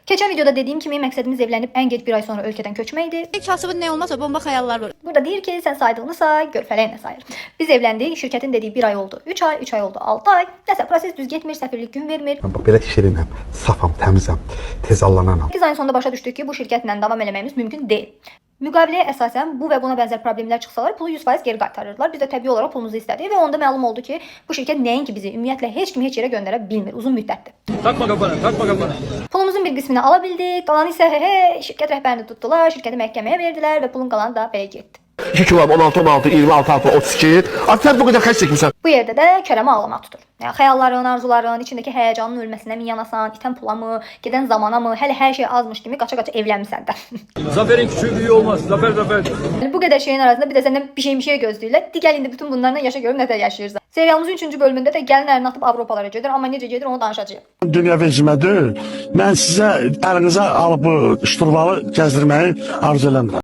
Keçən videoda dediyim kimi məqsədimiz evlənib ən gec bir ay sonra ölkədən köçməkdir. Kasıbın ne olmazsa bomba hayallar var. Burada deyir ki, sən saydığını say, görfələyinə sayır. Biz evləndik, şirkətin dediyi 1 ay oldu, 3 ay, 3 ay oldu, 6 ay. Nəsə, proses düz getmir, səfirlik gün vermir. Belə şirinəm, safam, təmizəm, tez allananam. 8 ayın sonunda başa düşdük ki, bu şirkətlə davam eləməyimiz mümkün deyil. Müqaviləyə əsasən bu və buna bənzər problemlər çıxsalar pulu 100% geri qaytarırlar. Biz də təbii olaraq pulumuzu istədik və onda məlum oldu ki, bu şirkət nəinki bizi ümumiyyətlə heç kimi heç yerə göndərə bilmir uzun müddətdir. Takma kafana, takma kafana. Pulumuzun bir qismini ala bildik, qalanı isə şirkət rəhbərini tutdular, şirkəti məhkəməyə verdilər və pulun qalanı da belə getdi. 2 kilo 16, 16, 26, 6, 32. Artıq sən bu qədər xərc çəkmirsən. Bu yerdə də kərəmə ağlamaq tutur. Yəni xəyalların, arzuların, içindəki həyəcanın ölməsinə mi yanasan, itən pula mı, gedən zamana mı, hələ hər şey azmış kimi qaça-qaça evlənmisən də. Zaferin küçüğü büyüğü olmaz. Zafer zaferdir. Yəni bu qədər şeyin arasında bir də səndən bir şey gözləyirlər. Di gəl indi bütün bunlarla yaşa görüm nə də yaşayırsan. Serialımızın 3-cü bölümündə də gəlin ərini atıb Avropalara gedir, amma necə gedir onu danışacağıq. Dünya vecimə deyil. Mən sizə əlinizə alıb bu şturvalı gəzdirməyi arzu eləmirəm.